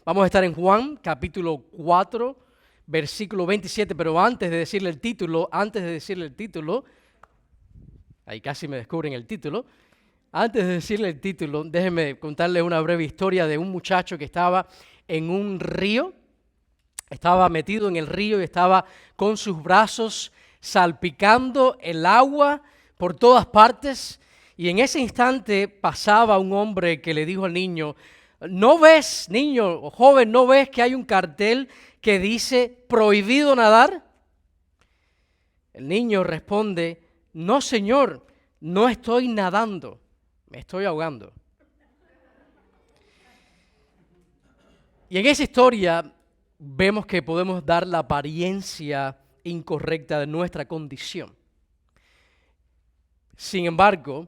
Vamos a estar en Juan, capítulo 4, versículo 27, pero antes de decirle el título, ahí casi me descubren el título, antes de decirle el título, déjenme contarles una breve historia de un muchacho que estaba en un río, estaba metido en el río y estaba con sus brazos salpicando el agua por todas partes, y en ese instante pasaba un hombre que le dijo al niño: ¿no ves, niño o joven, no ves que hay un cartel que dice prohibido nadar? El niño responde: no, señor, no estoy nadando, me estoy ahogando. Y en esa historia vemos que podemos dar la apariencia incorrecta de nuestra condición. Sin embargo,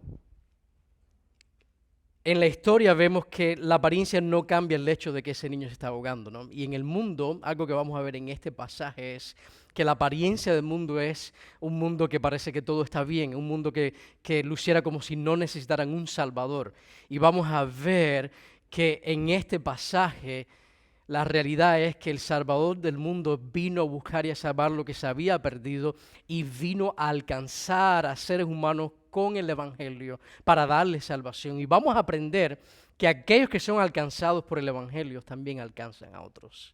en la historia vemos que la apariencia no cambia el hecho de que ese niño se está ahogando, ¿no? Y en el mundo, algo que vamos a ver en este pasaje es que la apariencia del mundo es un mundo que parece que todo está bien, un mundo que luciera como si no necesitaran un salvador. Y vamos a ver que en este pasaje la realidad es que el Salvador del mundo vino a buscar y a salvar lo que se había perdido y vino a alcanzar a seres humanos con el Evangelio para darles salvación. Y vamos a aprender que aquellos que son alcanzados por el Evangelio también alcanzan a otros.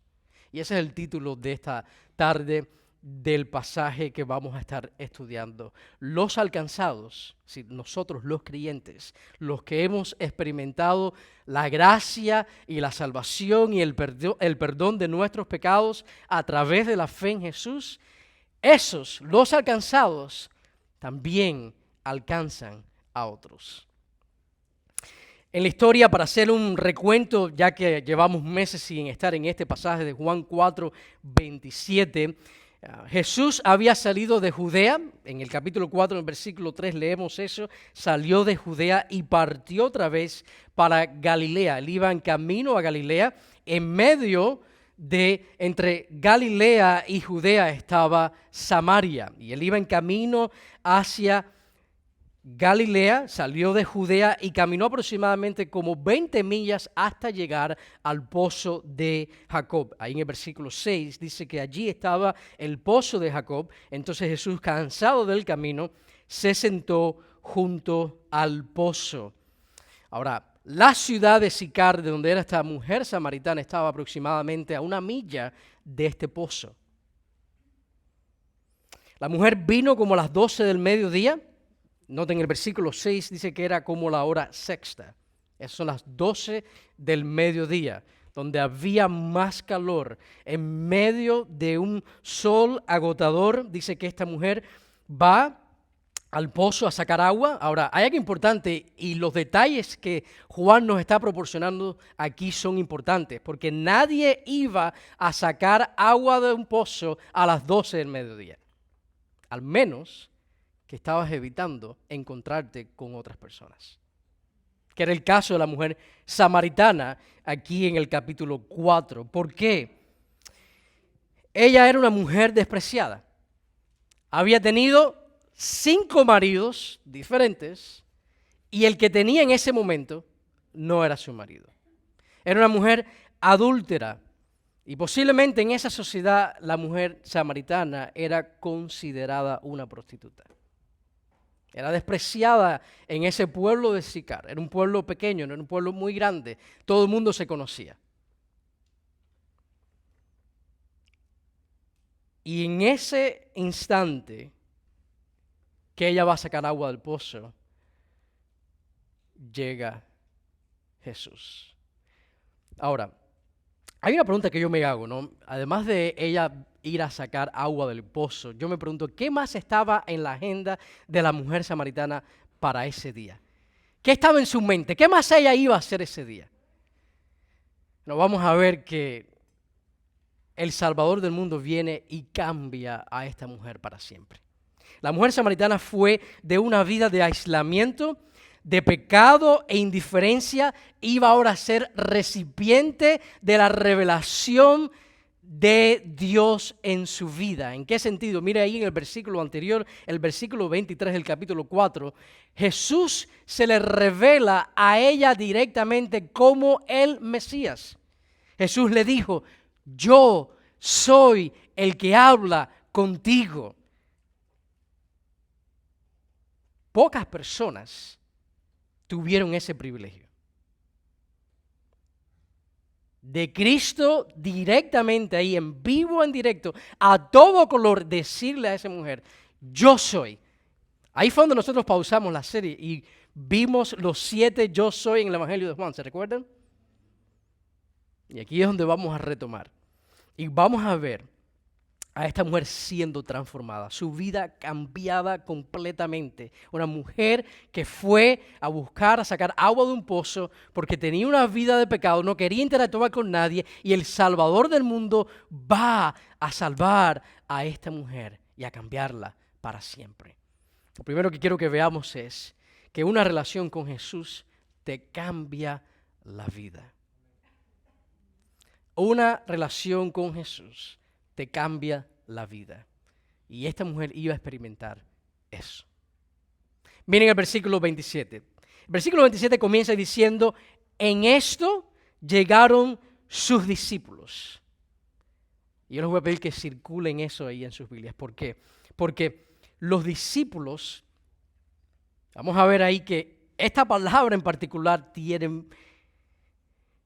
Y ese es el título de esta tarde del pasaje que vamos a estar estudiando. Los alcanzados, si nosotros los creyentes, los que hemos experimentado la gracia y la salvación y el perdón de nuestros pecados a través de la fe en Jesús, esos, los alcanzados, también alcanzan a otros. En la historia, para hacer un recuento, ya que llevamos meses sin estar en este pasaje de Juan 4, 27, Jesús había salido de Judea. En el capítulo 4, en el versículo 3 leemos eso: salió de Judea y partió otra vez para Galilea. Él iba en camino a Galilea. En medio de, entre Galilea y Judea estaba Samaria, y él iba en camino hacia Galilea, salió de Judea y caminó aproximadamente como 20 millas hasta llegar al pozo de Jacob. Ahí en el versículo 6 dice que allí estaba el pozo de Jacob. Entonces Jesús, cansado del camino, se sentó junto al pozo. Ahora, la ciudad de Sicar, de donde era esta mujer samaritana, estaba aproximadamente a 1 milla de este pozo. La mujer vino como a las 12 del mediodía. Noten el versículo 6, dice que era como la hora sexta. Esas son las 12 del mediodía, donde había más calor. En medio de un sol agotador, dice que esta mujer va al pozo a sacar agua. Ahora, hay algo importante, y los detalles que Juan nos está proporcionando aquí son importantes, porque nadie iba a sacar agua de un pozo a las 12 del mediodía. Al menos que estabas evitando encontrarte con otras personas, que era el caso de la mujer samaritana aquí en el capítulo 4. ¿Por qué? Ella era una mujer despreciada. Había tenido 5 maridos diferentes y el que tenía en ese momento no era su marido. Era una mujer adúltera y posiblemente en esa sociedad la mujer samaritana era considerada una prostituta. Era despreciada en ese pueblo de Sicar. Era un pueblo pequeño, no era un pueblo muy grande. Todo el mundo se conocía. Y en ese instante que ella va a sacar agua del pozo, llega Jesús. Ahora, hay una pregunta que yo me hago, ¿no? Además de ella ir a sacar agua del pozo, yo me pregunto, ¿qué más estaba en la agenda de la mujer samaritana para ese día? ¿Qué estaba en su mente? ¿Qué más ella iba a hacer ese día? Nos vamos a ver que el Salvador del mundo viene y cambia a esta mujer para siempre. La mujer samaritana fue de una vida de aislamiento, de pecado e indiferencia, iba ahora a ser recipiente de la revelación de Dios en su vida. ¿En qué sentido? Mire ahí en el versículo anterior, el versículo 23 del capítulo 4, Jesús se le revela a ella directamente como el Mesías. Jesús le dijo, yo soy el que habla contigo. Pocas personas tuvieron ese privilegio. De Cristo directamente ahí, en vivo, en directo, a todo color, decirle a esa mujer, yo soy. Ahí fue donde nosotros pausamos la serie y vimos los 7 yo soy en el Evangelio de Juan, ¿se recuerdan? Y aquí es donde vamos a retomar. Y vamos a ver a esta mujer siendo transformada, su vida cambiada completamente. Una mujer que fue a buscar, a sacar agua de un pozo porque tenía una vida de pecado, no quería interactuar con nadie y el Salvador del mundo va a salvar a esta mujer y a cambiarla para siempre. Lo primero que quiero que veamos es que una relación con Jesús te cambia la vida. Una relación con Jesús te cambia la vida. Y esta mujer iba a experimentar eso. Miren el versículo 27. El versículo 27 comienza diciendo, en esto llegaron sus discípulos. Y yo les voy a pedir que circulen eso ahí en sus Biblias. ¿Por qué? Porque los discípulos, vamos a ver ahí que esta palabra en particular tiene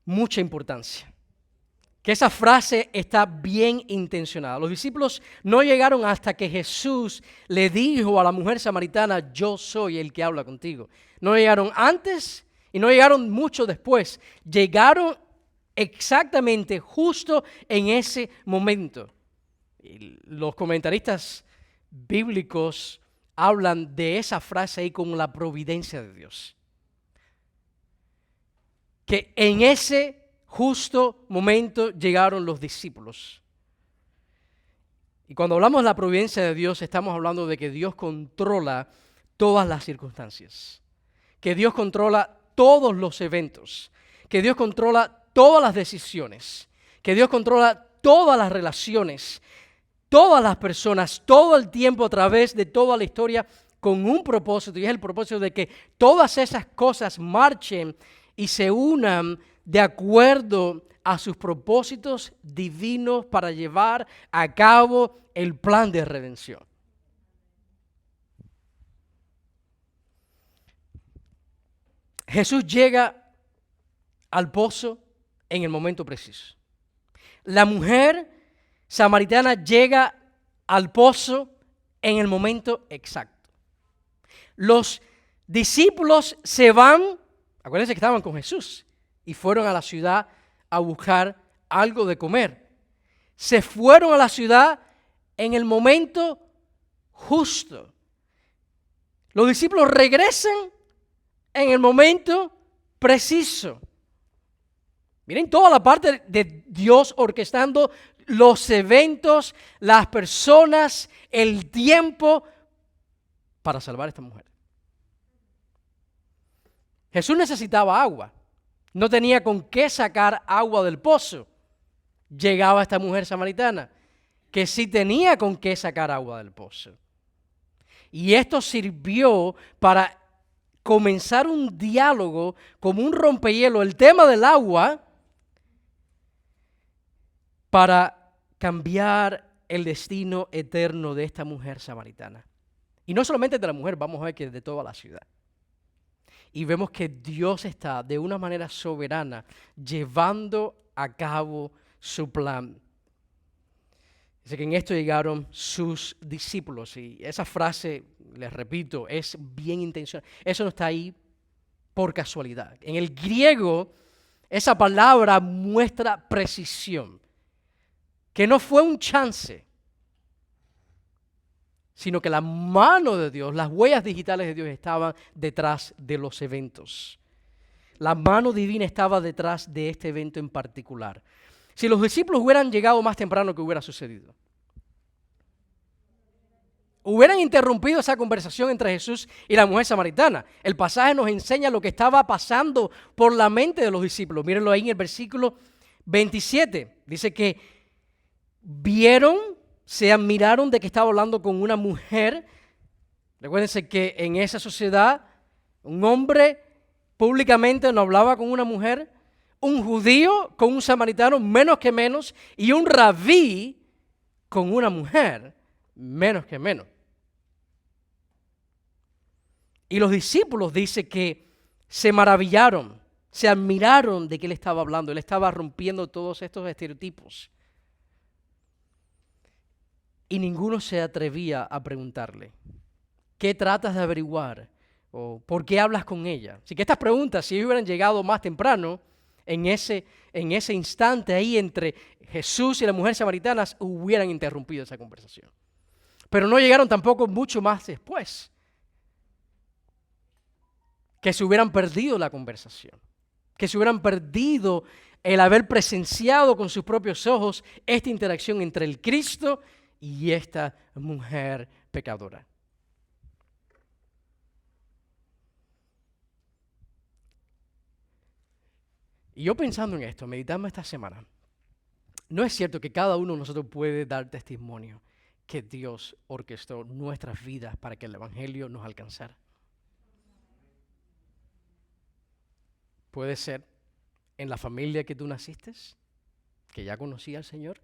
mucha importancia. Que esa frase está bien intencionada. Los discípulos no llegaron hasta que Jesús le dijo a la mujer samaritana, yo soy el que habla contigo. No llegaron antes y no llegaron mucho después. Llegaron exactamente justo en ese momento. Y los comentaristas bíblicos hablan de esa frase ahí como la providencia de Dios. Que en ese justo momento llegaron los discípulos. Y cuando hablamos de la providencia de Dios, estamos hablando de que Dios controla todas las circunstancias, que Dios controla todos los eventos, que Dios controla todas las decisiones, que Dios controla todas las relaciones, todas las personas, todo el tiempo a través de toda la historia con un propósito, y es el propósito de que todas esas cosas marchen y se unan de acuerdo a sus propósitos divinos para llevar a cabo el plan de redención. Jesús llega al pozo en el momento preciso. La mujer samaritana llega al pozo en el momento exacto. Los discípulos se van, acuérdense que estaban con Jesús, y fueron a la ciudad a buscar algo de comer. Se fueron a la ciudad en el momento justo. Los discípulos regresan en el momento preciso. Miren toda la parte de Dios orquestando los eventos, las personas, el tiempo para salvar a esta mujer. Jesús necesitaba agua. No tenía con qué sacar agua del pozo. Llegaba esta mujer samaritana, que sí tenía con qué sacar agua del pozo. Y esto sirvió para comenzar un diálogo como un rompehielo, el tema del agua, para cambiar el destino eterno de esta mujer samaritana. Y no solamente de la mujer, vamos a ver que de toda la ciudad. Y vemos que Dios está de una manera soberana llevando a cabo su plan. Dice que en esto llegaron sus discípulos. Y esa frase, les repito, es bien intencional. Eso no está ahí por casualidad. En el griego, esa palabra muestra precisión. Que no fue un chance, sino que la mano de Dios, las huellas digitales de Dios estaban detrás de los eventos. La mano divina estaba detrás de este evento en particular. Si los discípulos hubieran llegado más temprano, ¿qué hubiera sucedido? Hubieran interrumpido esa conversación entre Jesús y la mujer samaritana. El pasaje nos enseña lo que estaba pasando por la mente de los discípulos. Mírenlo ahí en el versículo 27. Dice que vieron, se admiraron de que estaba hablando con una mujer. Recuérdense que en esa sociedad un hombre públicamente no hablaba con una mujer. un judío con un samaritano, menos que menos, y un rabí con una mujer, menos que menos. Y los discípulos dice que se maravillaron, se admiraron de que él estaba hablando, él estaba rompiendo todos estos estereotipos. Y ninguno se atrevía a preguntarle, ¿qué tratas de averiguar? ¿O por qué hablas con ella? Así que estas preguntas, si hubieran llegado más temprano, en ese instante ahí entre Jesús y la mujer samaritana, hubieran interrumpido esa conversación. Pero no llegaron tampoco mucho más después, que se hubieran perdido la conversación, que se hubieran perdido el haber presenciado con sus propios ojos esta interacción entre el Cristo y esta mujer pecadora. Y yo pensando en esto, meditando esta semana, no es cierto que cada uno de nosotros puede dar testimonio que Dios orquestó nuestras vidas para que el Evangelio nos alcanzara. Puede ser en la familia que tú naciste, que ya conocía al Señor.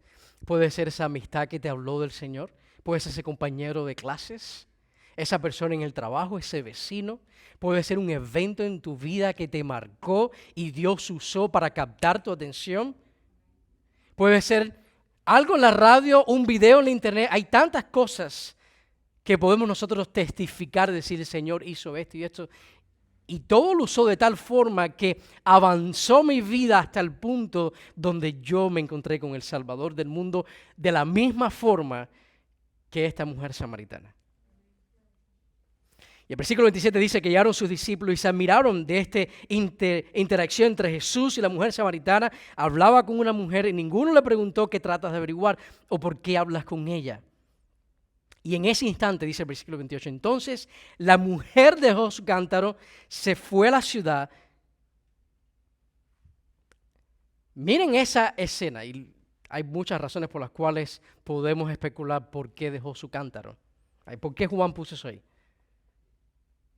Puede ser esa amistad que te habló del Señor. Puede ser ese compañero de clases, esa persona en el trabajo, ese vecino. Puede ser un evento en tu vida que te marcó y Dios usó para captar tu atención. Puede ser algo en la radio, un video en la internet. Hay tantas cosas que podemos nosotros testificar, decir el Señor hizo esto y esto. Y todo lo usó de tal forma que avanzó mi vida hasta el punto donde yo me encontré con el Salvador del mundo de la misma forma que esta mujer samaritana. Y el versículo 27 dice que llegaron sus discípulos y se admiraron de esta interacción entre Jesús y la mujer samaritana. Hablaba con una mujer y ninguno le preguntó qué tratas de averiguar o por qué hablas con ella. Y en ese instante, dice el versículo 28, entonces la mujer dejó su cántaro, se fue a la ciudad. Miren esa escena, y hay muchas razones por las cuales podemos especular por qué dejó su cántaro. ¿Por qué Juan puso eso ahí?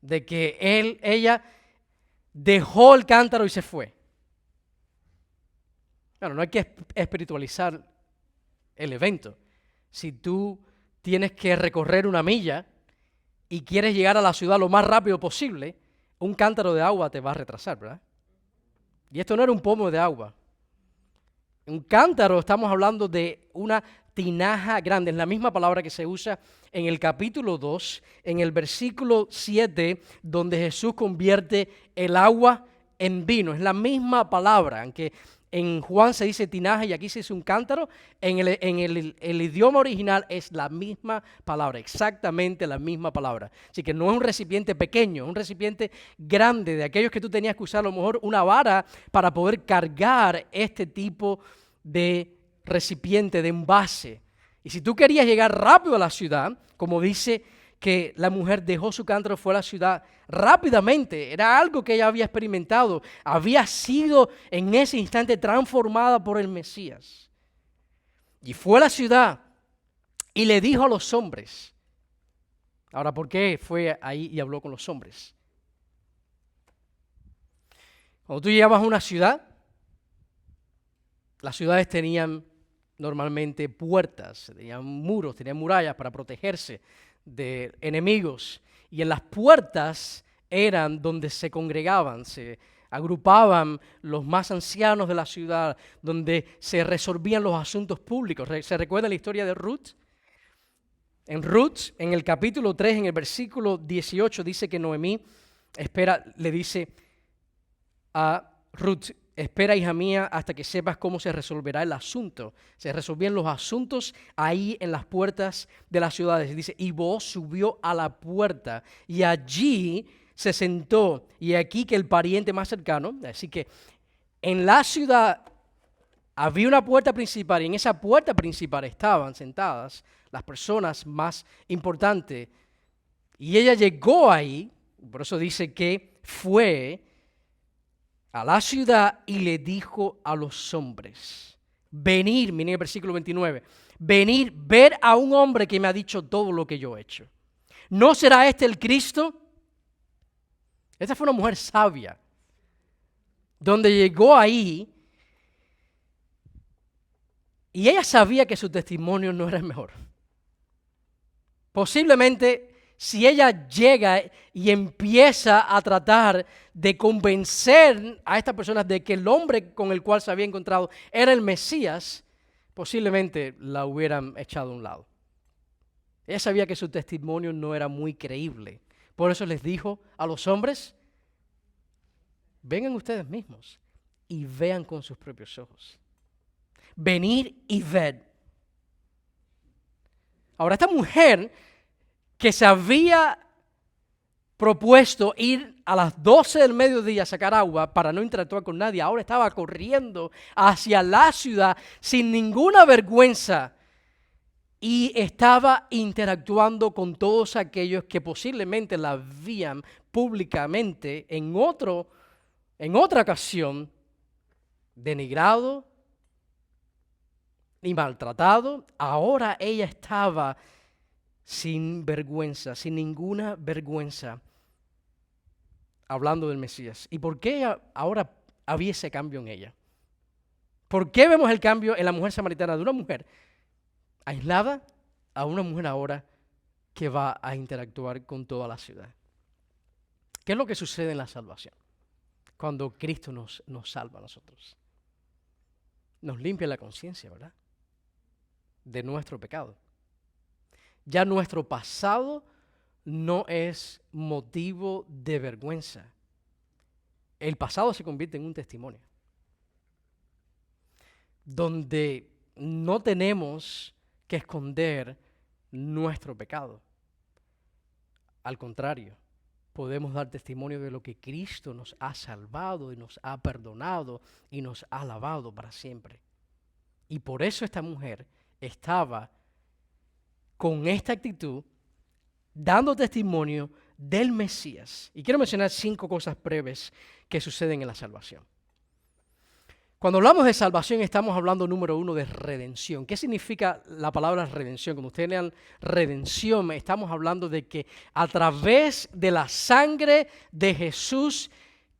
De que ella dejó el cántaro y se fue. Bueno, no hay que espiritualizar el evento. Si tú tienes que recorrer una milla y quieres llegar a la ciudad lo más rápido posible, un cántaro de agua te va a retrasar, ¿verdad? Y esto no era un pomo de agua. Un cántaro, estamos hablando de una tinaja grande, es la misma palabra que se usa en el capítulo 2, en el versículo 7, donde Jesús convierte el agua en vino. Es la misma palabra, aunque en Juan se dice tinaja y aquí se dice un cántaro, en el idioma original es la misma palabra, exactamente la misma palabra. Así que no es un recipiente pequeño, es un recipiente grande, de aquellos que tú tenías que usar a lo mejor una vara para poder cargar este tipo de recipiente, de envase. Y si tú querías llegar rápido a la ciudad, como dice que la mujer dejó su cántaro, fue a la ciudad rápidamente, era algo que ella había experimentado, había sido en ese instante transformada por el Mesías. Y fue a la ciudad y le dijo a los hombres. Ahora, ¿por qué fue ahí y habló con los hombres? Cuando tú llegabas a una ciudad, las ciudades tenían normalmente puertas, tenían muros, tenían murallas para protegerse de enemigos. Y en las puertas eran donde se congregaban, se agrupaban los más ancianos de la ciudad, donde se resolvían los asuntos públicos. ¿Se recuerda la historia de Ruth? En Ruth, en el capítulo 3, en el versículo 18, dice que Noemí le dice a Ruth, espera, hija mía, hasta que sepas cómo se resolverá el asunto. Se resolvían los asuntos ahí en las puertas de las ciudades. Dice, y Booz subió a la puerta y allí se sentó. Y aquí que el pariente más cercano, así que en la ciudad había una puerta principal y en esa puerta principal estaban sentadas las personas más importantes. Y ella llegó ahí, por eso dice que fue a la ciudad y le dijo a los hombres, venir, miren el versículo 29, venir, ver a un hombre que me ha dicho todo lo que yo he hecho. ¿No será este el Cristo? Esta fue una mujer sabia, donde llegó ahí Y ella sabía que su testimonio no era el mejor. Posiblemente, si ella llega y empieza a tratar de convencer a estas personas de que el hombre con el cual se había encontrado era el Mesías, posiblemente la hubieran echado a un lado. Ella sabía que su testimonio no era muy creíble. Por eso les dijo a los hombres, vengan ustedes mismos y vean con sus propios ojos. Venid y ved. Ahora, esta mujer que se había propuesto ir a las 12 del mediodía a sacar agua para no interactuar con nadie, ahora estaba corriendo hacia la ciudad sin ninguna vergüenza y estaba interactuando con todos aquellos que posiblemente la veían públicamente en otra ocasión denigrado y maltratado. Ahora ella estaba sin vergüenza, sin ninguna vergüenza, hablando del Mesías. ¿Y por qué ahora había ese cambio en ella? ¿Por qué vemos el cambio en la mujer samaritana de una mujer aislada a una mujer ahora que va a interactuar con toda la ciudad? ¿Qué es lo que sucede en la salvación? Cuando Cristo nos salva a nosotros. Nos limpia la conciencia, ¿verdad? De nuestro pecado. Ya nuestro pasado no es motivo de vergüenza. El pasado se convierte en un testimonio, donde no tenemos que esconder nuestro pecado. Al contrario, podemos dar testimonio de lo que Cristo nos ha salvado y nos ha perdonado y nos ha lavado para siempre. Y por eso esta mujer estaba con esta actitud, dando testimonio del Mesías. Y quiero mencionar 5 cosas breves que suceden en la salvación. Cuando hablamos de salvación estamos hablando, número 1, de redención. ¿Qué significa la palabra redención? Cuando ustedes lean redención, estamos hablando de que a través de la sangre de Jesús,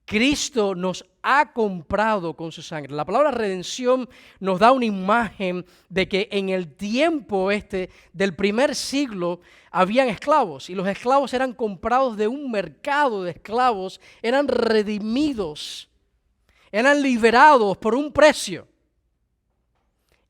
Cristo nos ha comprado con su sangre. La palabra redención nos da una imagen de que en el tiempo del primer siglo habían esclavos y los esclavos eran comprados de un mercado de esclavos, eran redimidos, eran liberados por un precio.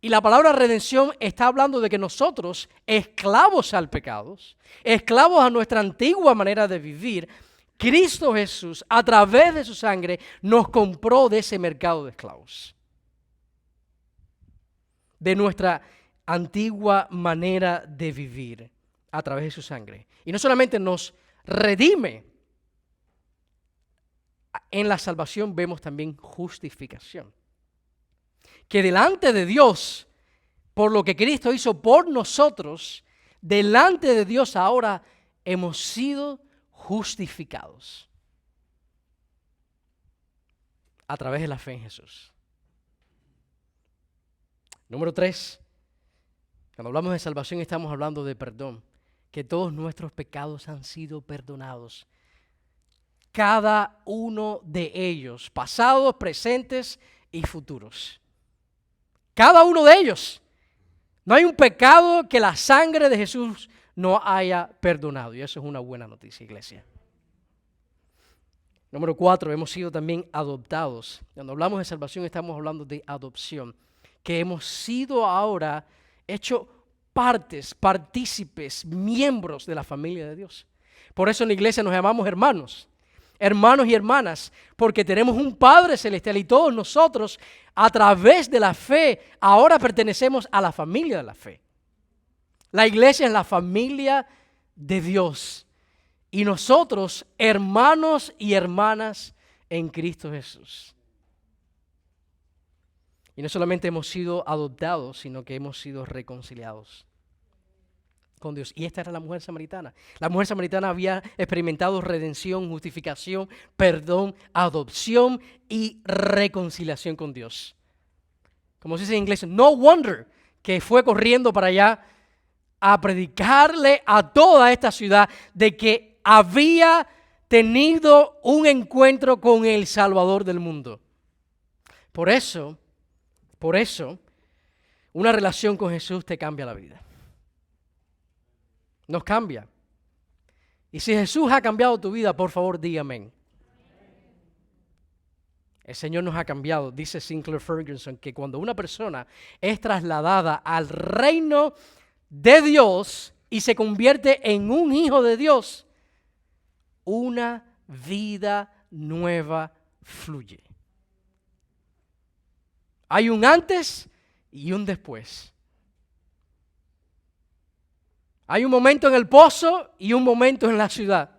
Y la palabra redención está hablando de que nosotros, esclavos al pecado, esclavos a nuestra antigua manera de vivir, Cristo Jesús, a través de su sangre, nos compró de ese mercado de esclavos. De nuestra antigua manera de vivir, a través de su sangre. Y no solamente nos redime, en la salvación vemos también justificación. Que delante de Dios, por lo que Cristo hizo por nosotros, delante de Dios ahora hemos sido justificados a través de la fe en Jesús. Número 3, cuando hablamos de salvación estamos hablando de perdón, que todos nuestros pecados han sido perdonados. Cada uno de ellos, pasados, presentes y futuros. Cada uno de ellos. No hay un pecado que la sangre de Jesús no haya perdonado. Y eso es una buena noticia, iglesia. Número 4, hemos sido también adoptados. Cuando hablamos de salvación estamos hablando de adopción. Que hemos sido ahora hechos partícipes, miembros de la familia de Dios. Por eso en la iglesia nos llamamos hermanos y hermanas, porque tenemos un Padre Celestial y todos nosotros, a través de la fe, ahora pertenecemos a la familia de la fe. La iglesia es la familia de Dios y nosotros, hermanos y hermanas en Cristo Jesús. Y no solamente hemos sido adoptados, sino que hemos sido reconciliados con Dios. Y esta era la mujer samaritana. La mujer samaritana había experimentado redención, justificación, perdón, adopción y reconciliación con Dios. Como se dice en inglés, no wonder que fue corriendo para allá a predicarle a toda esta ciudad de que había tenido un encuentro con el Salvador del mundo. Por eso, Una relación con Jesús te cambia la vida. Nos cambia. Y si Jesús ha cambiado tu vida, por favor, diga amén. El Señor nos ha cambiado. Dice Sinclair Ferguson que cuando una persona es trasladada al reino de Dios y se convierte en un hijo de Dios, una vida nueva fluye. Hay un antes y un después. Hay un momento en el pozo y un momento en la ciudad.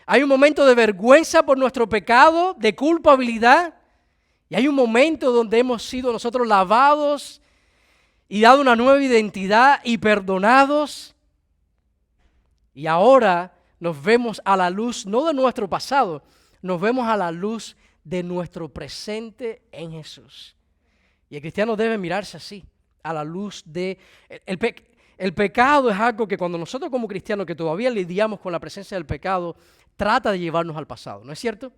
Hay un momento de vergüenza por nuestro pecado, de culpabilidad, y hay un momento donde hemos sido nosotros lavados y dado una nueva identidad y perdonados. Y ahora nos vemos a la luz, no de nuestro pasado, nos vemos a la luz de nuestro presente en Jesús. Y el cristiano debe mirarse así, a la luz de... El pecado es algo que cuando nosotros como cristianos que todavía lidiamos con la presencia del pecado, trata de llevarnos al pasado, ¿no es cierto?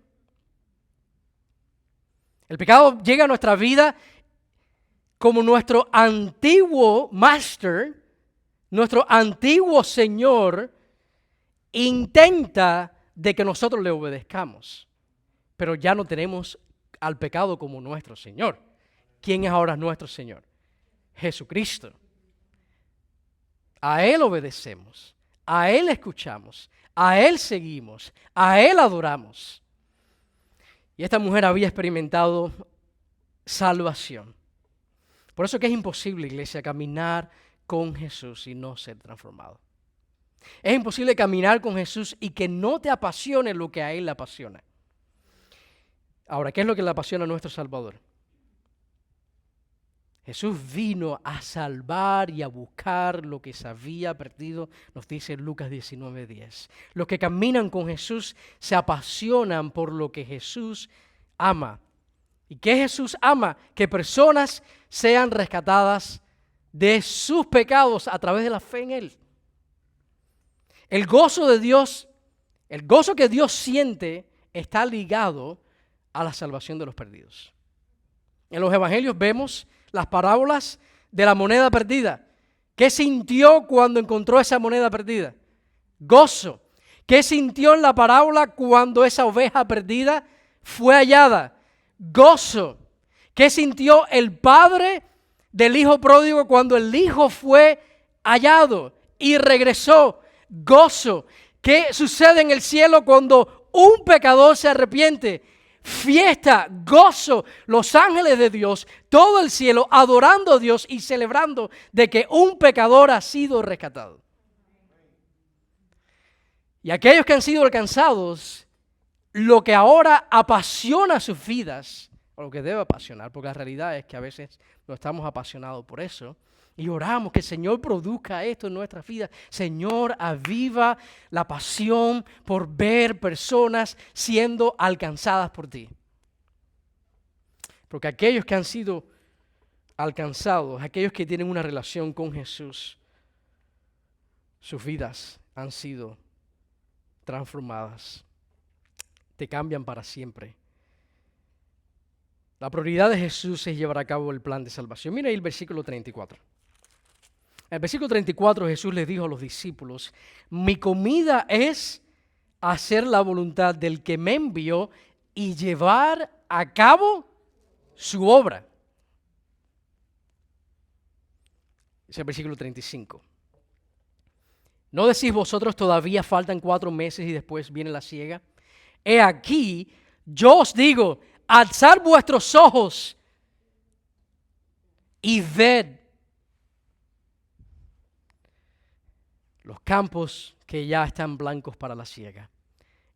El pecado llega a nuestra vida como nuestro antiguo master, nuestro antiguo Señor, intenta de que nosotros le obedezcamos. Pero ya no tenemos al pecado como nuestro Señor. ¿Quién es ahora nuestro Señor? Jesucristo. A Él obedecemos, a Él escuchamos, a Él seguimos, a Él adoramos. Y esta mujer había experimentado salvación. Por eso que es imposible, iglesia, caminar con Jesús y no ser transformado. Es imposible caminar con Jesús y que no te apasione lo que a Él le apasiona. Ahora, ¿qué es lo que le apasiona a nuestro Salvador? Jesús vino a salvar y a buscar lo que se había perdido, nos dice Lucas 19:10. Los que caminan con Jesús se apasionan por lo que Jesús ama. ¿Y qué Jesús ama? Que personas sean rescatadas de sus pecados a través de la fe en Él. El gozo de Dios, el gozo que Dios siente está ligado a la salvación de los perdidos. En los evangelios vemos las parábolas de la moneda perdida. ¿Qué sintió cuando encontró esa moneda perdida? Gozo. ¿Qué sintió en la parábola cuando esa oveja perdida fue hallada? Gozo. ¿Qué sintió el padre del hijo pródigo cuando el hijo fue hallado y regresó? Gozo. ¿Qué sucede en el cielo cuando un pecador se arrepiente? Fiesta, gozo, los ángeles de Dios, todo el cielo adorando a Dios y celebrando de que un pecador ha sido rescatado. Y aquellos que han sido alcanzados, lo que ahora apasiona sus vidas, o lo que debe apasionar, porque la realidad es que a veces no estamos apasionados por eso, y oramos que el Señor produzca esto en nuestras vidas. Señor, aviva la pasión por ver personas siendo alcanzadas por ti. Porque aquellos que han sido alcanzados, aquellos que tienen una relación con Jesús, sus vidas han sido transformadas. Te cambian para siempre. La prioridad de Jesús es llevar a cabo el plan de salvación. Mira ahí el versículo 34. En el versículo 34 Jesús les dijo a los discípulos, mi comida es hacer la voluntad del que me envió y llevar a cabo su obra. Es el versículo 35. ¿No decís vosotros todavía faltan 4 meses y después viene la siega? He aquí, yo os digo, alzad vuestros ojos y ved los campos que ya están blancos para la siega.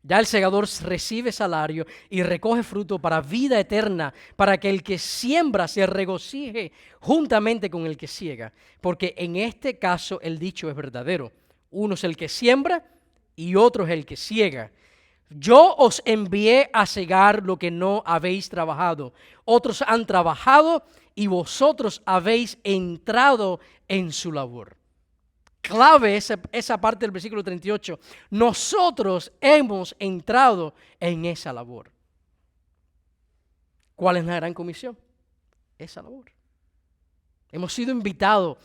Ya el segador recibe salario y recoge fruto para vida eterna, para que el que siembra se regocije juntamente con el que siega. Porque en este caso el dicho es verdadero. Uno es el que siembra y otro es el que siega. Yo os envié a segar lo que no habéis trabajado. Otros han trabajado y vosotros habéis entrado en su labor. Clave esa parte del versículo 38. Nosotros hemos entrado en esa labor. ¿Cuál es la gran comisión? Esa labor. Hemos sido invitados.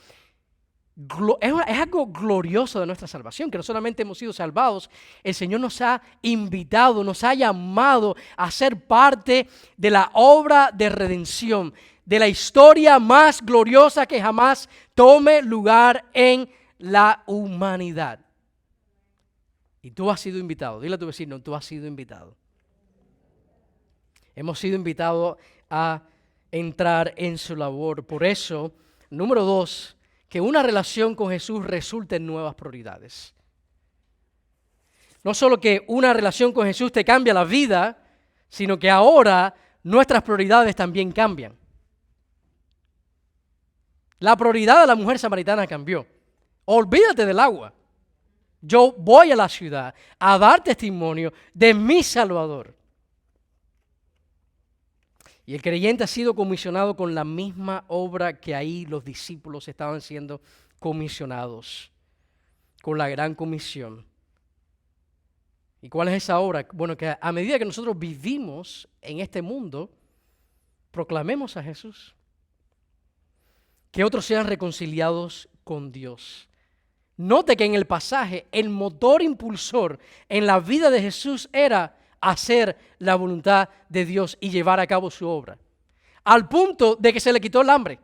Es algo glorioso de nuestra salvación, que no solamente hemos sido salvados, el Señor nos ha invitado, nos ha llamado a ser parte de la obra de redención, de la historia más gloriosa que jamás tome lugar en la humanidad. Y tú has sido invitado. Dile a tu vecino, tú has sido invitado. Hemos sido invitados a entrar en su labor. Por eso, número 2, que una relación con Jesús resulte en nuevas prioridades. No solo que una relación con Jesús te cambia la vida, sino que ahora nuestras prioridades también cambian. La prioridad de la mujer samaritana cambió. Olvídate del agua. Yo voy a la ciudad a dar testimonio de mi Salvador. Y el creyente ha sido comisionado con la misma obra que ahí los discípulos estaban siendo comisionados, con la gran comisión. ¿Y cuál es esa obra? Bueno, que a medida que nosotros vivimos en este mundo, proclamemos a Jesús. Que otros sean reconciliados con Dios. Note que en el pasaje, el motor impulsor en la vida de Jesús era hacer la voluntad de Dios y llevar a cabo su obra. Al punto de que se le quitó el hambre.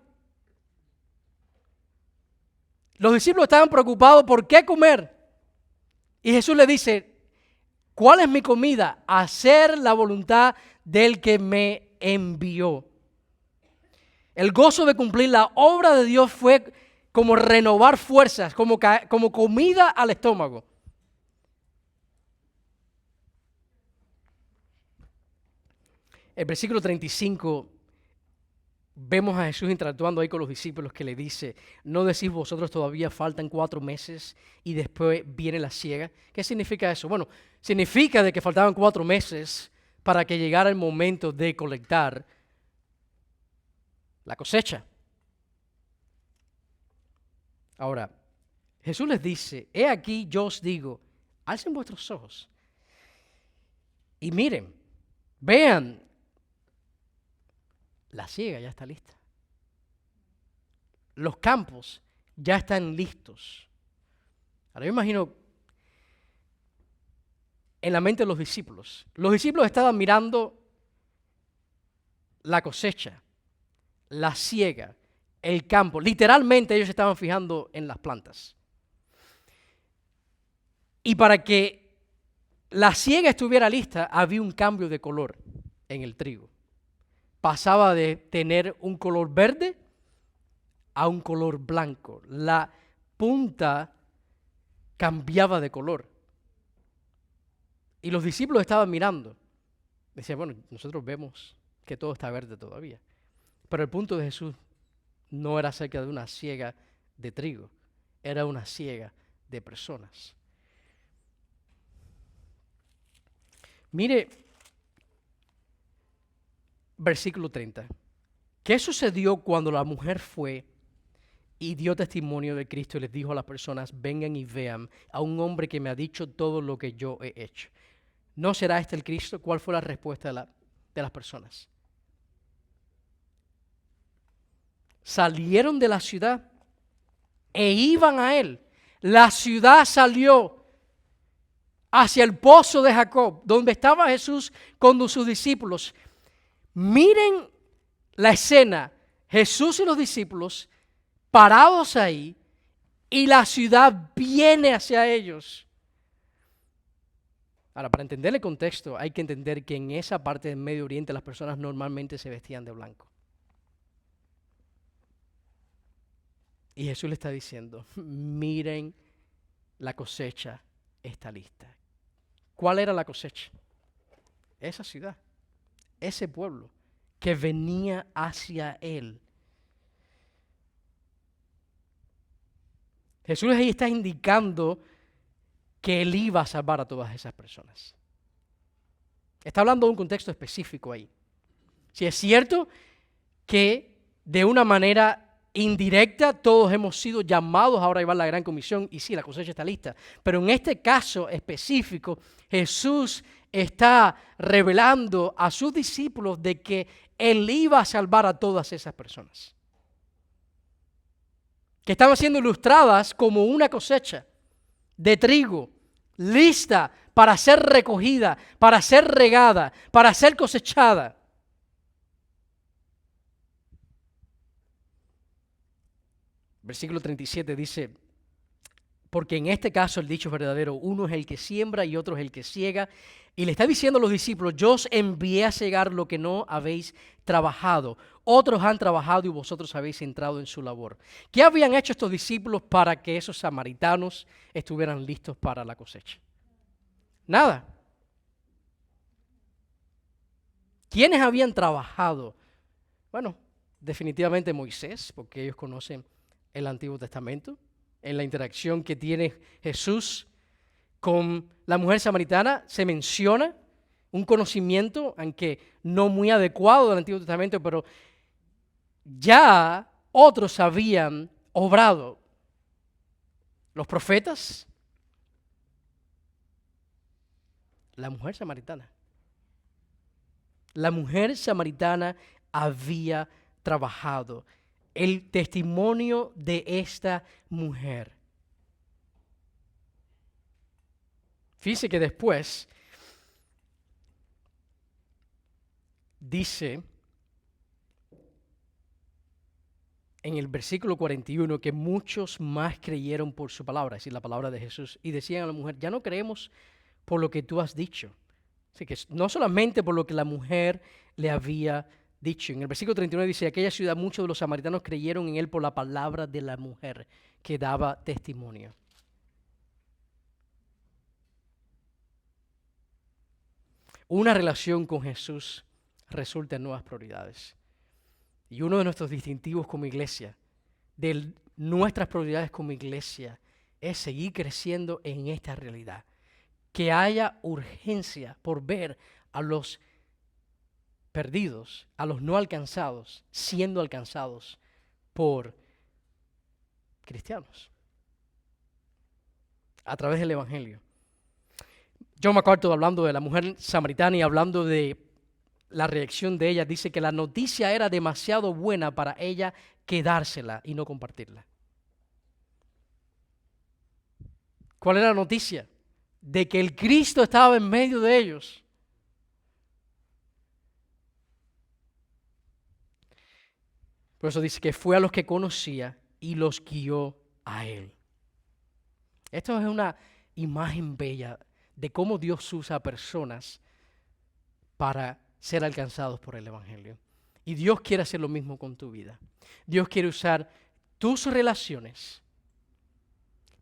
Los discípulos estaban preocupados por qué comer. Y Jesús le dice, ¿cuál es mi comida? Hacer la voluntad del que me envió. El gozo de cumplir la obra de Dios fue como renovar fuerzas, como comida al estómago. El versículo 35, vemos a Jesús interactuando ahí con los discípulos que le dice, ¿no decís vosotros todavía faltan 4 meses y después viene la siega? ¿Qué significa eso? Bueno, significa de que faltaban 4 meses para que llegara el momento de colectar la cosecha. Ahora, Jesús les dice, he aquí yo os digo, alcen vuestros ojos y miren, vean, la siega ya está lista. Los campos ya están listos. Ahora yo imagino en la mente de los discípulos. Los discípulos estaban mirando la cosecha, la siega, el campo. Literalmente ellos estaban fijando en las plantas. Y para que la siega estuviera lista, había un cambio de color en el trigo. Pasaba de tener un color verde a un color blanco. La punta cambiaba de color. Y los discípulos estaban mirando. Decían, bueno, nosotros vemos que todo está verde todavía. Pero el punto de Jesús no era acerca de una siega de trigo, era una siega de personas. Mire, versículo 30. ¿Qué sucedió cuando la mujer fue y dio testimonio de Cristo y les dijo a las personas, vengan y vean a un hombre que me ha dicho todo lo que yo he hecho? ¿No será este el Cristo? ¿Cuál fue la respuesta de las personas? Salieron de la ciudad e iban a él. La ciudad salió hacia el pozo de Jacob, donde estaba Jesús con sus discípulos. Miren la escena, Jesús y los discípulos parados ahí y la ciudad viene hacia ellos. Ahora, para entender el contexto hay que entender que en esa parte del Medio Oriente las personas normalmente se vestían de blanco. Y Jesús le está diciendo, miren, la cosecha está lista. ¿Cuál era la cosecha? Esa ciudad, ese pueblo que venía hacia él. Jesús ahí está indicando que él iba a salvar a todas esas personas. Está hablando de un contexto específico ahí. Si es cierto que de una manera indirecta todos hemos sido llamados ahora a llevar la gran comisión y sí, la cosecha está lista, pero en este caso específico Jesús está revelando a sus discípulos de que él iba a salvar a todas esas personas. que estaban siendo ilustradas como una cosecha de trigo, lista para ser recogida, para ser regada, para ser cosechada. Versículo 37 dice, porque en este caso el dicho es verdadero, uno es el que siembra y otro es el que ciega. Y le está diciendo a los discípulos, yo os envié a cegar lo que no habéis trabajado. Otros han trabajado y vosotros habéis entrado en su labor. ¿Qué habían hecho estos discípulos para que esos samaritanos estuvieran listos para la cosecha? Nada. ¿Quiénes habían trabajado? Bueno, definitivamente Moisés, porque ellos conocen el Antiguo Testamento, en la interacción que tiene Jesús con la mujer samaritana se menciona un conocimiento, aunque no muy adecuado del Antiguo Testamento, pero ya otros habían obrado. Los profetas, la mujer samaritana. La mujer samaritana había trabajado. El testimonio de esta mujer. Fíjese que después dice en el versículo 41 que muchos más creyeron por su palabra, es decir, la palabra de Jesús, y decían a la mujer, ya no creemos por lo que tú has dicho. Así que no solamente por lo que la mujer le había dicho. En el versículo 39 dice, aquella ciudad muchos de los samaritanos creyeron en él por la palabra de la mujer que daba testimonio. Una relación con Jesús resulta en nuevas prioridades. Y uno de nuestros distintivos como iglesia, de nuestras prioridades como iglesia, es seguir creciendo en esta realidad. Que haya urgencia por ver a los perdidos, a los no alcanzados, siendo alcanzados por cristianos a través del Evangelio. John MacArthur, hablando de la mujer samaritana y hablando de la reacción de ella, dice que la noticia era demasiado buena para ella quedársela y no compartirla. ¿Cuál era la noticia? De que el Cristo estaba en medio de ellos. Por eso dice que fue a los que conocía y los guió a él. Esto es una imagen bella de cómo Dios usa a personas para ser alcanzados por el Evangelio. Y Dios quiere hacer lo mismo con tu vida. Dios quiere usar tus relaciones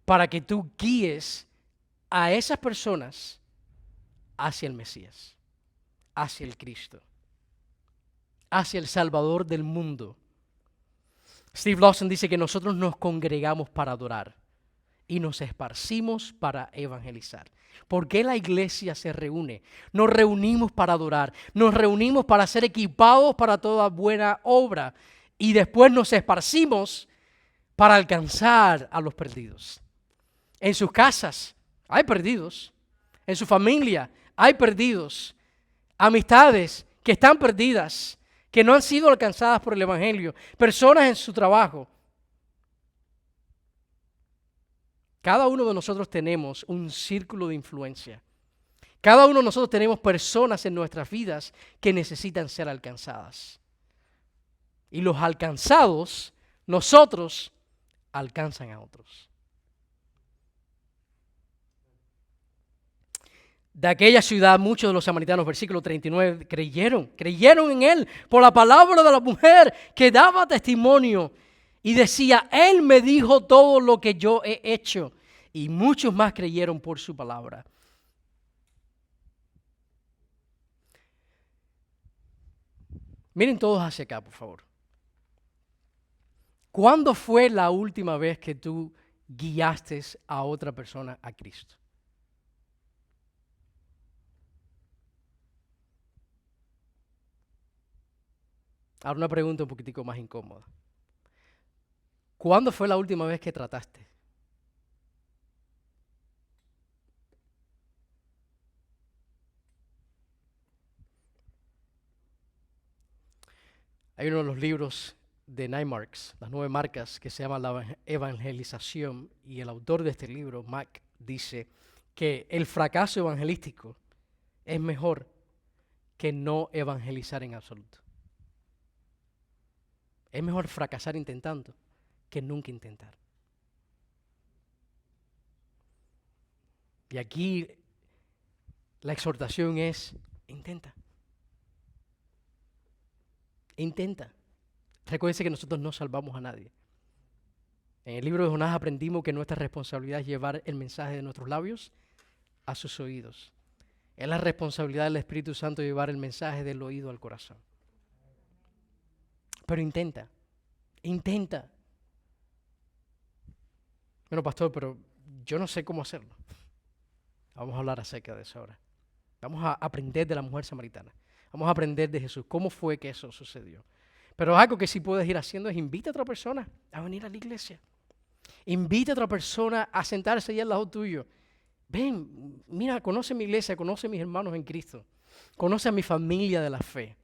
para que tú guíes a esas personas hacia el Mesías, hacia el Cristo, hacia el Salvador del mundo. Steve Lawson dice que nosotros nos congregamos para adorar y nos esparcimos para evangelizar. ¿Por qué la iglesia se reúne? Nos reunimos para adorar, nos reunimos para ser equipados para toda buena obra y después nos esparcimos para alcanzar a los perdidos. En sus casas hay perdidos, en su familia hay perdidos, amistades que están perdidas, que no han sido alcanzadas por el Evangelio, personas en su trabajo. Cada uno de nosotros tenemos un círculo de influencia. Cada uno de nosotros tenemos personas en nuestras vidas que necesitan ser alcanzadas. Y los alcanzados, nosotros, alcanzan a otros. De aquella ciudad, muchos de los samaritanos, versículo 39, creyeron en él por la palabra de la mujer que daba testimonio y decía, él me dijo todo lo que yo he hecho. Y muchos más creyeron por su palabra. Miren todos hacia acá, por favor. ¿Cuándo fue la última vez que tú guiaste a otra persona a Cristo? Ahora una pregunta un poquitico más incómoda. ¿Cuándo fue la última vez que trataste? Hay uno de los libros de 9 marks, las 9 marcas, que se llama la evangelización, y el autor de este libro, Mack, dice que el fracaso evangelístico es mejor que no evangelizar en absoluto. Es mejor fracasar intentando que nunca intentar. Y aquí la exhortación es, intenta. Intenta. Recuérdense que nosotros no salvamos a nadie. En el libro de Jonás aprendimos que nuestra responsabilidad es llevar el mensaje de nuestros labios a sus oídos. Es la responsabilidad del Espíritu Santo llevar el mensaje del oído al corazón. Pero intenta. Intenta. Bueno, pastor, pero yo no sé cómo hacerlo. Vamos a hablar acerca de eso ahora. Vamos a aprender de la mujer samaritana. Vamos a aprender de Jesús. ¿Cómo fue que eso sucedió? Pero algo que sí puedes ir haciendo es invita a otra persona a venir a la iglesia. Invita a otra persona a sentarse ahí al lado tuyo. Ven, mira, conoce mi iglesia, conoce a mis hermanos en Cristo. Conoce a mi familia de la fe.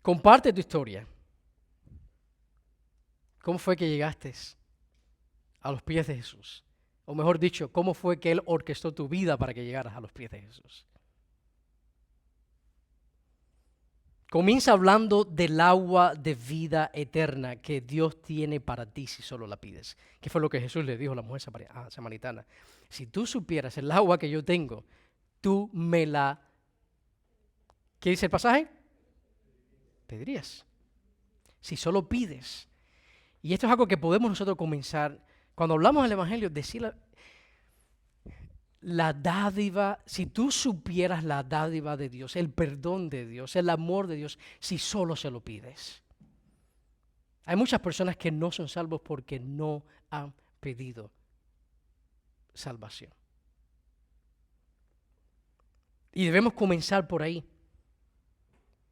Comparte tu historia. ¿Cómo fue que llegaste a los pies de Jesús? O mejor dicho, ¿cómo fue que Él orquestó tu vida para que llegaras a los pies de Jesús? Comienza hablando del agua de vida eterna que Dios tiene para ti si solo la pides. Que fue lo que Jesús le dijo a la mujer samaritana. Si tú supieras el agua que yo tengo, tú me la... ¿Qué dice el pasaje? Pedirías. Si solo pides. Y esto es algo que podemos nosotros comenzar, cuando hablamos del Evangelio, decir la dádiva, si tú supieras la dádiva de Dios, el perdón de Dios, el amor de Dios, si solo se lo pides. Hay muchas personas que no son salvos porque no han pedido salvación. Y debemos comenzar por ahí.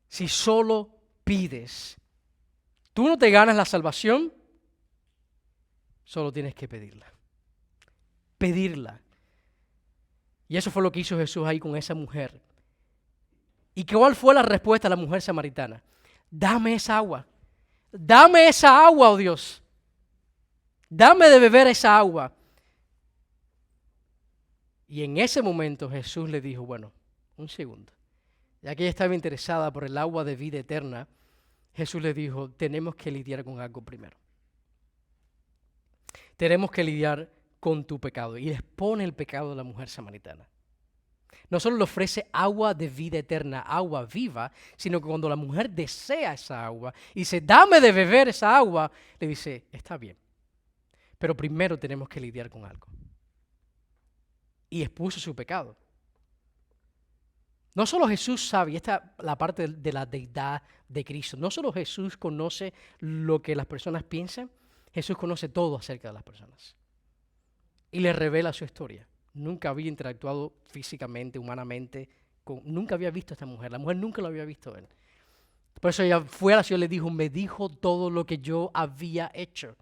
Si solo pides, tú no te ganas la salvación, solo tienes que pedirla. Pedirla. Y eso fue lo que hizo Jesús ahí con esa mujer. ¿Y cuál fue la respuesta de la mujer samaritana? Dame esa agua. Dame esa agua, oh Dios. Dame de beber esa agua. Y en ese momento Jesús le dijo, bueno, un segundo. Ya que ella estaba interesada por el agua de vida eterna, Jesús le dijo, tenemos que lidiar con algo primero. Tenemos que lidiar con tu pecado. Y expone el pecado de la mujer samaritana. No solo le ofrece agua de vida eterna, agua viva, sino que cuando la mujer desea esa agua y dice, dame de beber esa agua, le dice, está bien. Pero primero tenemos que lidiar con algo. Y expuso su pecado. No solo Jesús sabe, y esta es la parte de la deidad de Cristo, no solo Jesús conoce lo que las personas piensan, Jesús conoce todo acerca de las personas. Y le revela su historia. Nunca había interactuado físicamente, humanamente, nunca había visto a esta mujer. La mujer nunca lo había visto a él. Por eso ella fue a la ciudad y le dijo, me dijo todo lo que yo había hecho.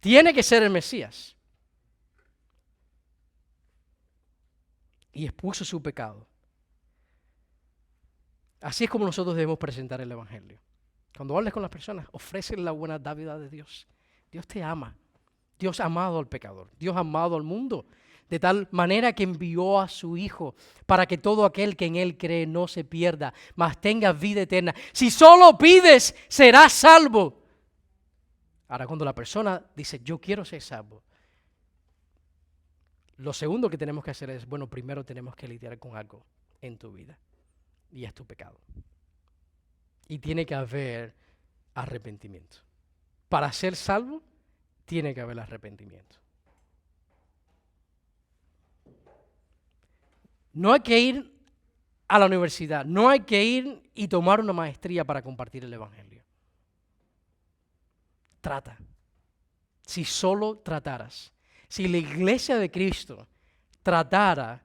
Tiene que ser el Mesías. Y expuso su pecado. Así es como nosotros debemos presentar el Evangelio. Cuando hables con las personas, ofrécele la buena dádiva de Dios. Dios te ama. Dios ha amado al pecador. Dios ha amado al mundo. De tal manera que envió a su Hijo para que todo aquel que en Él cree no se pierda, mas tenga vida eterna. Si solo pides, serás salvo. Ahora, cuando la persona dice, yo quiero ser salvo, lo segundo que tenemos que hacer es, bueno, primero tenemos que lidiar con algo en tu vida. Y es tu pecado. Y tiene que haber arrepentimiento. Para ser salvo, tiene que haber arrepentimiento. No hay que ir a la universidad, no hay que ir y tomar una maestría para compartir el Evangelio. Trata. Si solo trataras, si la iglesia de Cristo tratara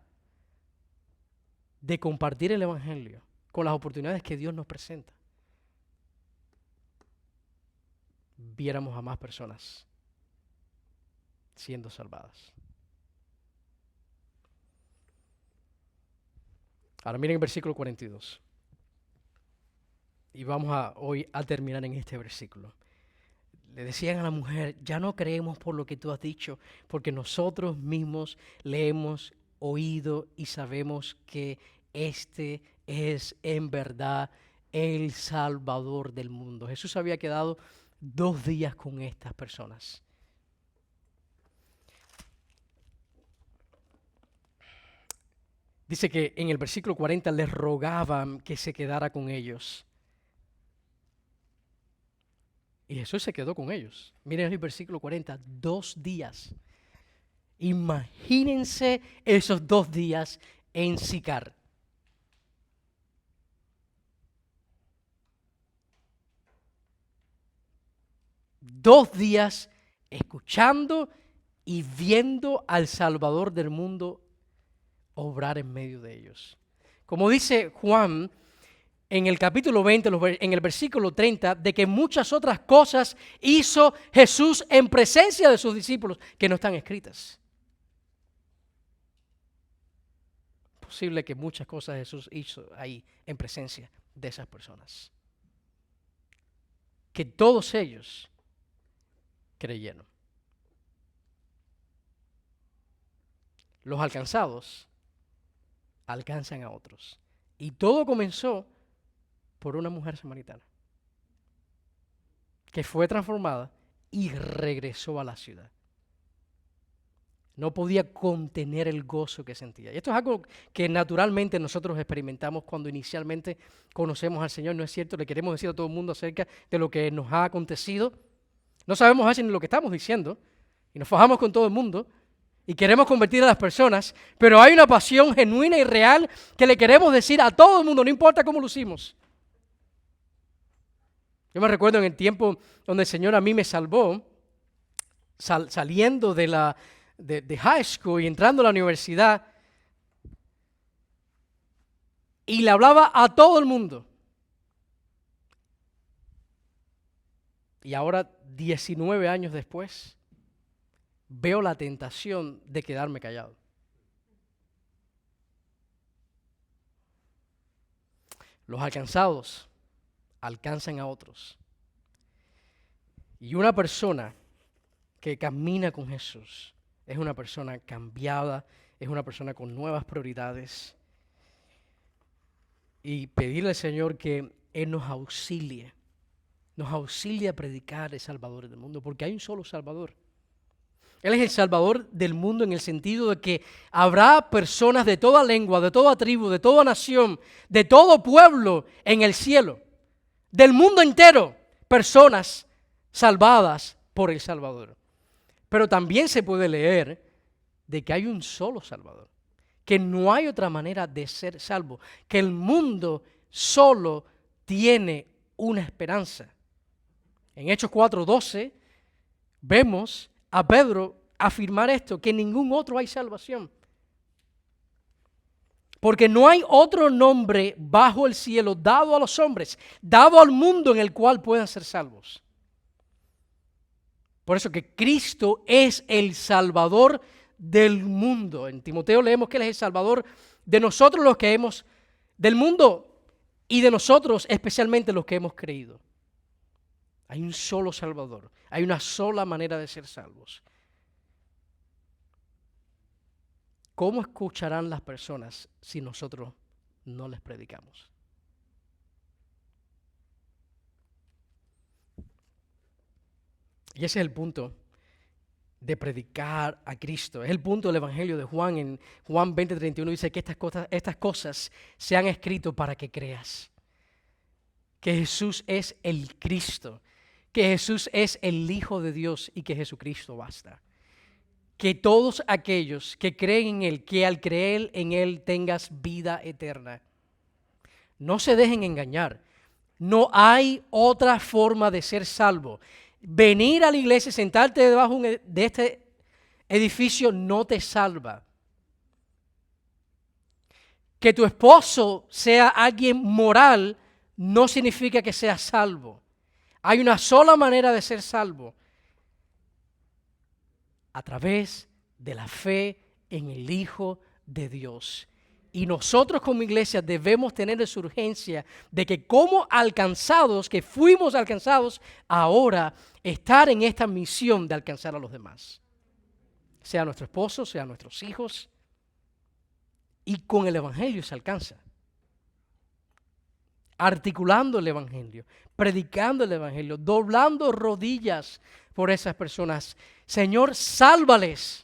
de compartir el Evangelio con las oportunidades que Dios nos presenta, viéramos a más personas siendo salvadas. Ahora miren el versículo 42. Y vamos hoy a terminar en este versículo. Le decían a la mujer, ya no creemos por lo que tú has dicho, porque nosotros mismos le hemos oído y sabemos que este es en verdad el Salvador del mundo. Jesús había quedado 2 días con estas personas. Dice que en el versículo 40 les rogaban que se quedara con ellos. Y Jesús se quedó con ellos. Miren el versículo 40, 2 días. Imagínense esos 2 días en Sicar. Dos días escuchando y viendo al Salvador del mundo obrar en medio de ellos. Como dice Juan en el capítulo 20, en el versículo 30, de que muchas otras cosas hizo Jesús en presencia de sus discípulos que no están escritas. Posible que muchas cosas Jesús hizo ahí en presencia de esas personas. Que todos ellos creyeron. Los alcanzados alcanzan a otros. Y todo comenzó por una mujer samaritana que fue transformada y regresó a la ciudad. No podía contener el gozo que sentía. Y esto es algo que naturalmente nosotros experimentamos cuando inicialmente conocemos al Señor. No es cierto, le queremos decir a todo el mundo acerca de lo que nos ha acontecido. No sabemos a veces ni lo que estamos diciendo y nos fajamos con todo el mundo y queremos convertir a las personas, pero hay una pasión genuina y real que le queremos decir a todo el mundo, no importa cómo lucimos. Yo me recuerdo en el tiempo donde el Señor a mí me salvó, saliendo de high school y entrando a la universidad, y le hablaba a todo el mundo. Y ahora, 19 años después, veo la tentación de quedarme callado. Los alcanzados alcanzan a otros. Y una persona que camina con Jesús es una persona cambiada, es una persona con nuevas prioridades. Y pedirle al Señor que Él nos auxilie a predicar el Salvador del mundo, porque hay un solo Salvador. Él es el Salvador del mundo en el sentido de que habrá personas de toda lengua, de toda tribu, de toda nación, de todo pueblo en el cielo, del mundo entero, personas salvadas por el Salvador. Pero también se puede leer de que hay un solo Salvador, que no hay otra manera de ser salvo, que el mundo solo tiene una esperanza. En Hechos 4:12 vemos a Pedro afirmar esto, que en ningún otro hay salvación. Porque no hay otro nombre bajo el cielo dado a los hombres, dado al mundo en el cual puedan ser salvos. Por eso que Cristo es el Salvador del mundo. En Timoteo leemos que Él es el Salvador de nosotros los que del mundo y de nosotros especialmente los que hemos creído. Hay un solo Salvador, hay una sola manera de ser salvos. ¿Cómo escucharán las personas si nosotros no les predicamos? Y ese es el punto de predicar a Cristo. Es el punto del Evangelio de Juan. En Juan 20:31 dice que estas cosas se han escrito para que creas. Que Jesús es el Cristo. Que Jesús es el Hijo de Dios y que Jesucristo basta. Que todos aquellos que creen en Él, que al creer en Él tengas vida eterna. No se dejen engañar. No hay otra forma de ser salvo. Venir a la iglesia, sentarte debajo de este edificio no te salva. Que tu esposo sea alguien moral no significa que seas salvo. Hay una sola manera de ser salvo: a través de la fe en el Hijo de Dios. Y nosotros como iglesia debemos tener esa urgencia de que como alcanzados, que fuimos alcanzados, ahora estar en esta misión de alcanzar a los demás. Sea nuestro esposo, sea nuestros hijos. Y con el Evangelio se alcanza. Articulando el Evangelio, predicando el Evangelio, doblando rodillas por esas personas. Señor, sálvales.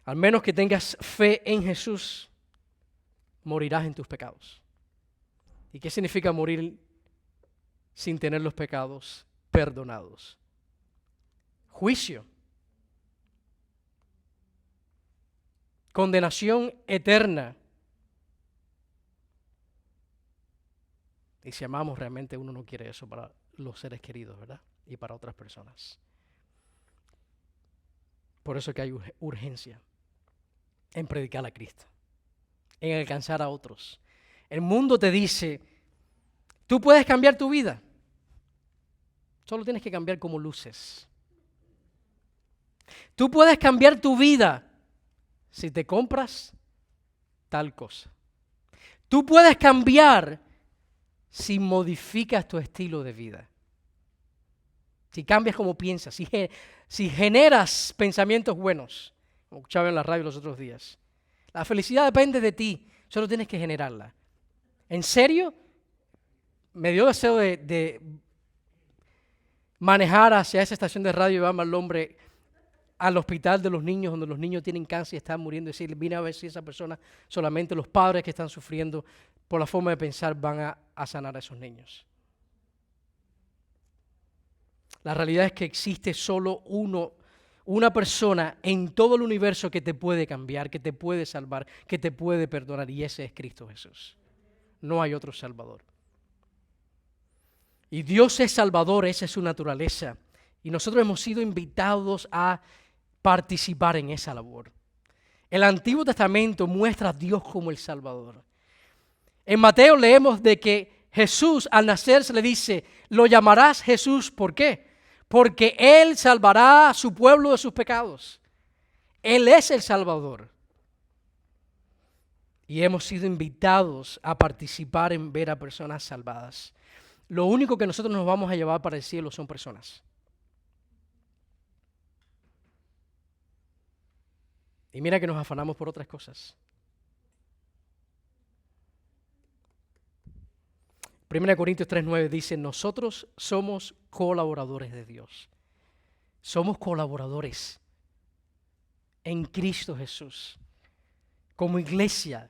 Al menos que tengas fe en Jesús, morirás en tus pecados. ¿Y qué significa morir sin tener los pecados perdonados? Juicio. Condenación eterna. Y si amamos realmente, uno no quiere eso para los seres queridos, ¿verdad? Y para otras personas. Por eso que hay urgencia en predicar a Cristo, en alcanzar a otros. El mundo te dice, tú puedes cambiar tu vida. Solo tienes que cambiar como luces. Tú puedes cambiar tu vida si te compras tal cosa. Tú puedes cambiar si modificas tu estilo de vida. Si cambias como piensas, si generas pensamientos buenos, como escuchaba en la radio los otros días. La felicidad depende de ti, solo tienes que generarla. ¿En serio? Me dio deseo de manejar hacia esa estación de radio y llevarme al hombre al hospital de los niños, donde los niños tienen cáncer y están muriendo, y decirle, vine a ver si esa persona, solamente los padres que están sufriendo por la forma de pensar van a sanar a esos niños. La realidad es que existe solo una persona en todo el universo que te puede cambiar, que te puede salvar, que te puede perdonar, y ese es Cristo Jesús. No hay otro Salvador. Y Dios es Salvador, esa es su naturaleza. Y nosotros hemos sido invitados a participar en esa labor. El Antiguo Testamento muestra a Dios como el Salvador. En Mateo leemos de que Jesús al nacer se le dice, lo llamarás Jesús, ¿por qué? Porque Él salvará a su pueblo de sus pecados. Él es el Salvador. Y hemos sido invitados a participar en ver a personas salvadas. Lo único que nosotros nos vamos a llevar para el cielo son personas. Y mira que nos afanamos por otras cosas. 1 Corintios 3:9 dice, nosotros somos colaboradores de Dios. Somos colaboradores en Cristo Jesús. Como iglesia.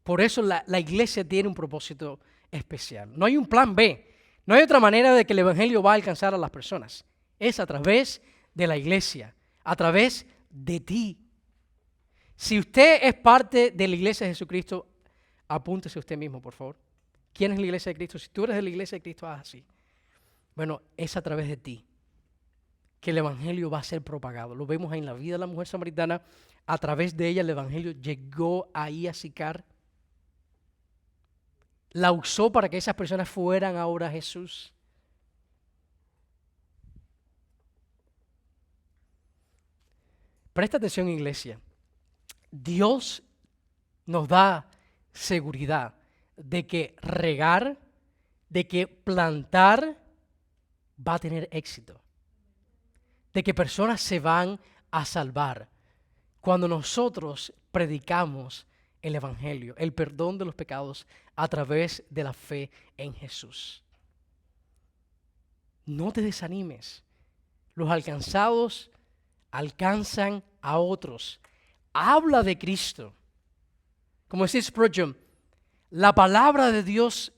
Por eso la iglesia tiene un propósito especial. No hay un plan B. No hay otra manera de que el Evangelio va a alcanzar a las personas. Es a través de la iglesia. A través de ti. Si usted es parte de la iglesia de Jesucristo, apúntese usted mismo, por favor. ¿Quién es la iglesia de Cristo? Si tú eres de la iglesia de Cristo, haz así. Bueno, es a través de ti que el Evangelio va a ser propagado. Lo vemos ahí en la vida de la mujer samaritana. A través de ella el Evangelio llegó ahí a Sicar. La usó para que esas personas fueran ahora a Jesús. Presta atención, iglesia. Dios nos da seguridad de que regar, de que plantar va a tener éxito, de que personas se van a salvar cuando nosotros predicamos el Evangelio, el perdón de los pecados a través de la fe en Jesús. No te desanimes. Los alcanzados alcanzan a otros. Habla de Cristo. Como decía Spurgeon, la palabra de Dios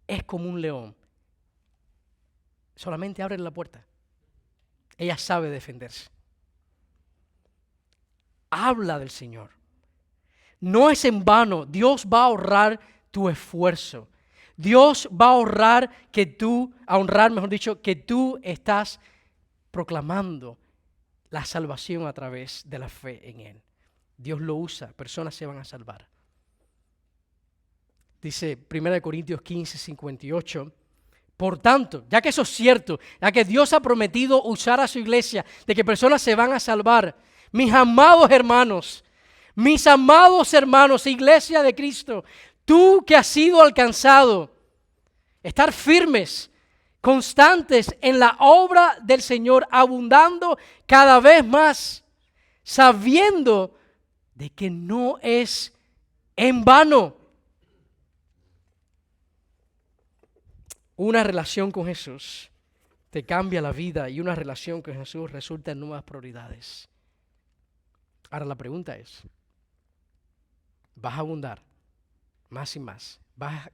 es como un león. Solamente abre la puerta. Ella sabe defenderse. Habla del Señor. No es en vano. Dios va a ahorrar tu esfuerzo. Dios va a honrar que tú estás proclamando la salvación a través de la fe en Él. Dios lo usa, personas se van a salvar. Dice 1 Corintios 15:58, por tanto, ya que eso es cierto, ya que Dios ha prometido usar a su iglesia, de que personas se van a salvar, Mis amados hermanos, iglesia de Cristo, tú que has sido alcanzado, estar firmes, constantes en la obra del Señor, abundando cada vez más, sabiendo de que no es en vano. Una relación con Jesús te cambia la vida y una relación con Jesús resulta en nuevas prioridades. Ahora la pregunta es, ¿vas a abundar más y más? ¿Vas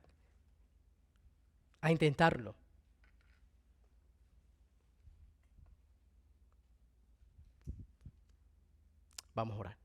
a intentarlo? Vamos a orar.